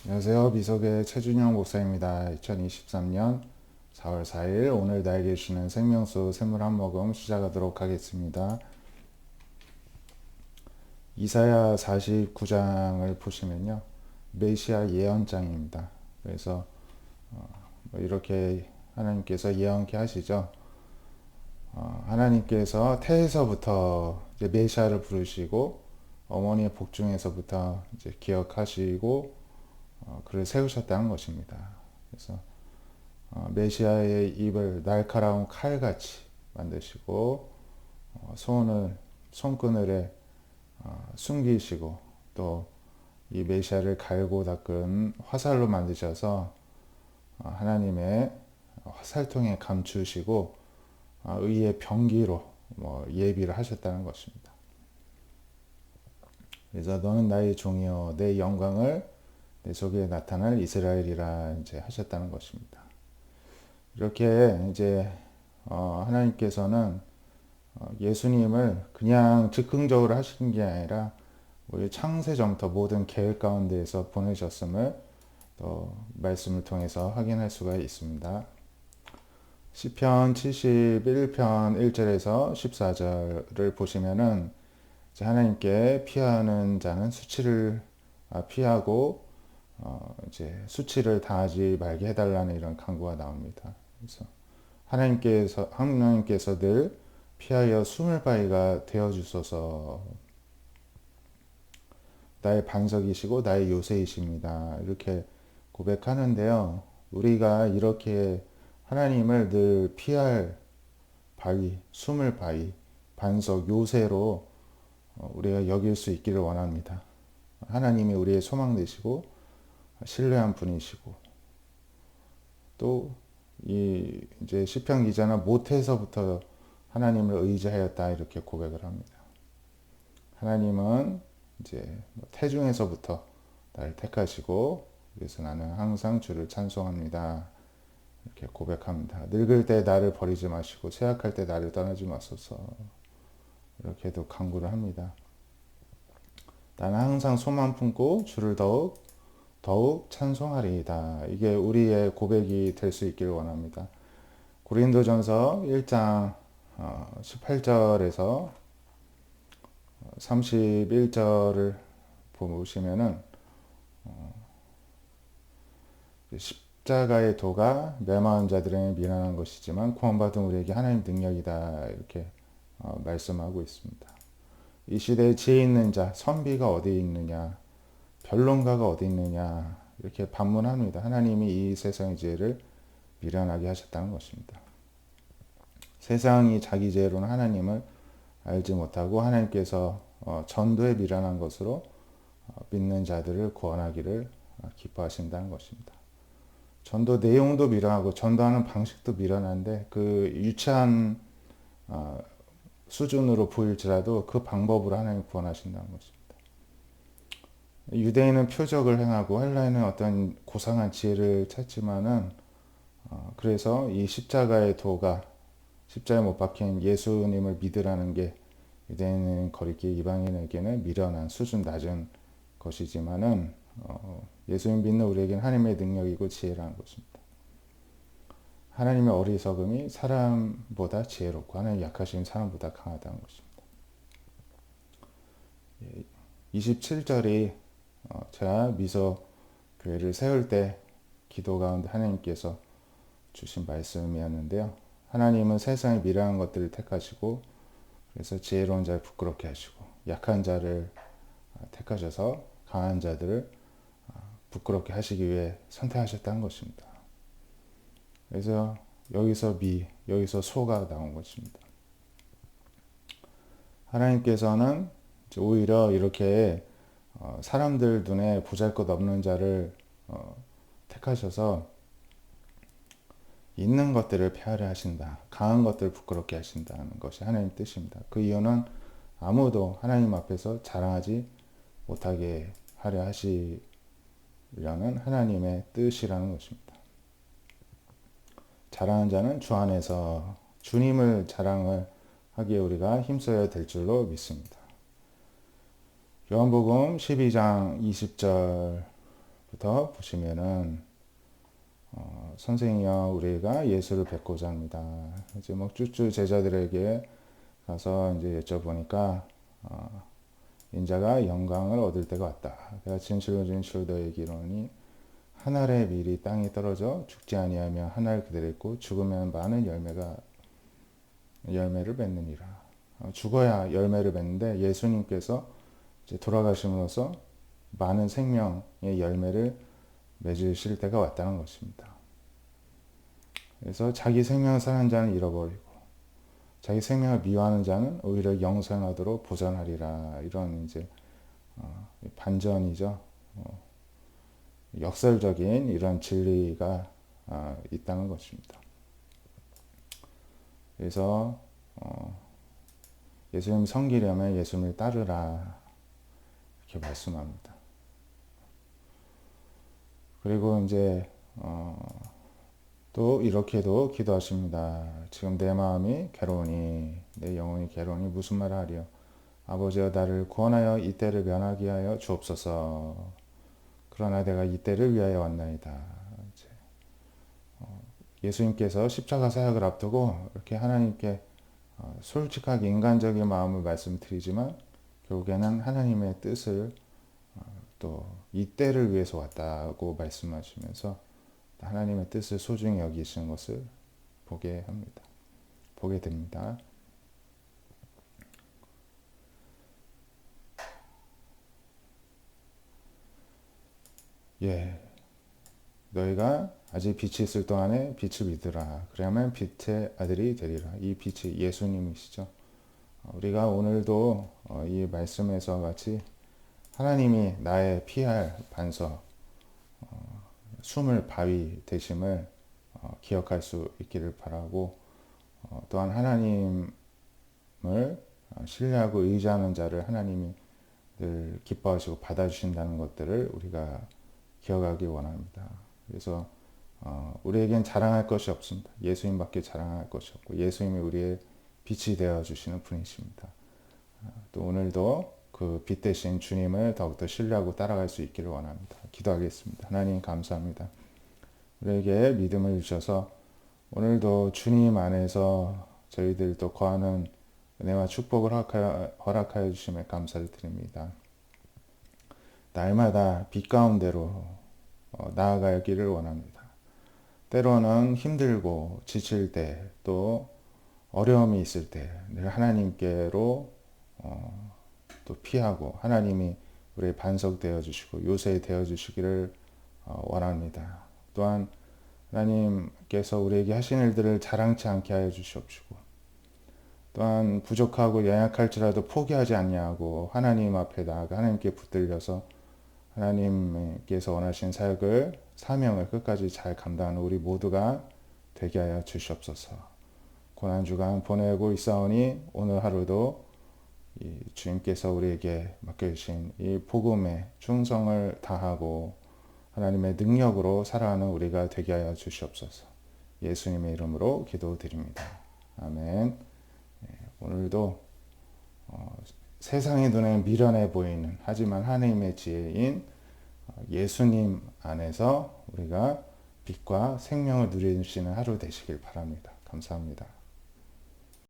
안녕하세요. 미석의 최준영 목사입니다. 2023년 4월 4일 오늘 나에게 주시는 생명수 샘물 한 모금 시작하도록 하겠습니다. 이사야 49장을 보시면요. 메시아 예언장입니다. 그래서 뭐 이렇게 하나님께서 예언케 하시죠. 하나님께서 태에서부터 이제 메시아를 부르시고 어머니의 복중에서부터 이제 기억하시고 그를 세우셨다는 것입니다. 그래서 메시아의 입을 날카로운 칼같이 만드시고 손그늘에 숨기시고 또 이 메시아를 갈고 닦은 화살로 만드셔서 하나님의 화살통에 감추시고 의의 병기로 예비를 하셨다는 것입니다. 그래서 너는 나의 종이요 내 영광을 내 속에 나타날 이스라엘이라 이제 하셨다는 것입니다. 이렇게 이제 하나님께서는 예수님을 그냥 즉흥적으로 하신 게 아니라 우리 창세전부터 모든 계획 가운데에서 보내셨음을 또 말씀을 통해서 확인할 수가 있습니다. 시편 71편 1절에서 14절을 보시면은 하나님께 피하는 자는 수치를 피하고 이제 수치를 당하지 말게 해달라는 이런 간구가 나옵니다. 그래서 하나님께서 늘 피하여 숨을 바위가 되어 주소서. 나의 반석이시고 나의 요새이십니다. 이렇게 고백하는데요. 우리가 이렇게 하나님을 늘 피할 바위, 숨을 바위, 반석, 요새로 우리가 여길 수 있기를 원합니다. 하나님이 우리의 소망 되시고 신뢰한 분이시고 또 이 이제 시편 기자는 모태에서부터 하나님을 의지하였다 이렇게 고백을 합니다. 하나님은 이제 태중에서부터 나를 택하시고 그래서 나는 항상 주를 찬송합니다. 이렇게 고백합니다. 늙을 때 나를 버리지 마시고 쇠약할 때 나를 떠나지 마소서. 이렇게도 간구를 합니다. 나는 항상 소망 품고 주를 더욱 찬송하리이다. 이게 우리의 고백이 될 수 있기를 원합니다. 고린도전서 1장 18절에서 31절을 보시면은 십자가의 도가 멸망한 자들에게 미련한 것이지만 구원받은 우리에게 하나님 능력이다 이렇게 말씀하고 있습니다. 이 시대에 지혜 있는 자, 선비가 어디 있느냐, 변론가가 어디 있느냐 이렇게 반문합니다. 하나님이 이 세상의 지혜를 미련하게 하셨다는 것입니다. 세상이 자기 지혜로는 하나님을 알지 못하고 하나님께서 전도에 미련한 것으로 믿는 자들을 구원하기를 기뻐하신다는 것입니다. 전도 내용도 미련하고 전도하는 방식도 미련한데 그 유치한 수준으로 보일지라도 그 방법으로 하나님 구원하신다는 것입니다. 유대인은 표적을 행하고 헬라인은 어떤 고상한 지혜를 찾지만은 그래서 이 십자가의 도가 십자가에 못 박힌 예수님을 믿으라는 게 유대인은 거리기 이방인에게는 미련한 수준 낮은 것이지만은 예수님 믿는 우리에게는 하나님의 능력이고 지혜라는 것입니다. 하나님의 어리석음이 사람보다 지혜롭고 하나님 약하신 사람보다 강하다는 것입니다. 27절이 제가 미소 교회를 세울 때 기도 가운데 하나님께서 주신 말씀이었는데요. 하나님은 세상의 미련한 것들을 택하시고 그래서 지혜로운 자를 부끄럽게 하시고 약한 자를 택하셔서 강한 자들을 부끄럽게 하시기 위해 선택하셨다는 것입니다. 그래서 여기서 여기서 소가 나온 것입니다. 하나님께서는 오히려 이렇게 사람들 눈에 보잘것없는 자를 택하셔서 있는 것들을 폐하려 하신다. 강한 것들을 부끄럽게 하신다는 것이 하나님 뜻입니다. 그 이유는 아무도 하나님 앞에서 자랑하지 못하게 하려 하시려는 하나님의 뜻이라는 것입니다. 자랑한 자는 주 안에서 주님을 자랑을 하기에 우리가 힘써야 될 줄로 믿습니다. 요한복음 12장 20절 부터 보시면은 선생이여 우리가 예수를 뵙고자 합니다. 이제 뭐 쭈쭈 제자들에게 가서 이제 여쭤보니까 인자가 영광을 얻을 때가 왔다. 내가 진실로 진실로 너에게 이르노니 한 알의 밀이 땅에 떨어져 죽지 아니하며 한 알 그대로 있고 죽으면 많은 열매를 맺느니라. 죽어야 열매를 맺는데 예수님께서 이제 돌아가심으로써 많은 생명의 열매를 맺으실 때가 왔다는 것입니다. 그래서 자기 생명을 사는 자는 잃어버리고 자기 생명을 미워하는 자는 오히려 영생하도록 보전하리라. 이런 이제 반전이죠. 역설적인 이런 진리가 있다는 것입니다. 그래서 예수님 섬기려면 예수님을 따르라 이렇게 말씀합니다. 그리고 이제 또 이렇게도 기도하십니다. 지금 내 마음이 괴로우니 내 영혼이 괴로우니 무슨 말을 하리요. 아버지여 나를 구원하여 이 때를 면하게 하여 주옵소서. 그러나 내가 이 때를 위하여 왔나이다. 예수님께서 십자가 사역을 앞두고 이렇게 하나님께 솔직하게 인간적인 마음을 말씀드리지만 결국에는 하나님의 뜻을 또 이 때를 위해서 왔다고 말씀하시면서 하나님의 뜻을 소중히 여기시는 것을 보게 합니다. 보게 됩니다. 예, 너희가 아직 빛이 있을 동안에 빛을 믿으라. 그러면 빛의 아들이 되리라. 이 빛이 예수님이시죠. 우리가 오늘도 이 말씀에서 같이 하나님이 나의 피할 반석, 숨을 바위 되심을 기억할 수 있기를 바라고 또한 하나님을 신뢰하고 의지하는 자를 하나님이 늘 기뻐하시고 받아주신다는 것들을 우리가 기억하기 원합니다. 그래서 우리에겐 자랑할 것이 없습니다. 예수님밖에 자랑할 것이 없고 예수님이 우리의 빛이 되어주시는 분이십니다. 또 오늘도 그 빛 대신 주님을 더욱더 신뢰하고 따라갈 수 있기를 원합니다. 기도하겠습니다. 하나님 감사합니다. 우리에게 믿음을 주셔서 오늘도 주님 안에서 저희들도 거하는 은혜와 축복을 허락하여 주심에 감사를 드립니다. 날마다 빛 가운데로 나아가기를 원합니다. 때로는 힘들고 지칠 때 또 어려움이 있을 때 늘 하나님께로 또 피하고 하나님이 우리의 반석 되어 주시고 요새 되어 주시기를 원합니다. 또한 하나님께서 우리에게 하신 일들을 자랑치 않게 하여 주시옵시고 또한 부족하고 연약할지라도 포기하지 않냐고 하나님 앞에 나아가 하나님께 붙들려서 하나님께서 원하신 사역을 사명을 끝까지 잘 감당하는 우리 모두가 되게 하여 주시옵소서. 고난주간 보내고 있사오니 오늘 하루도 이 주님께서 우리에게 맡겨주신 이 복음에 충성을 다하고 하나님의 능력으로 살아가는 우리가 되게 하여 주시옵소서. 예수님의 이름으로 기도드립니다. 아멘. 오늘도 세상의 눈에 미련해 보이는 하지만 하나님의 지혜인 예수님 안에서 우리가 빛과 생명을 누리시는 하루 되시길 바랍니다. 감사합니다.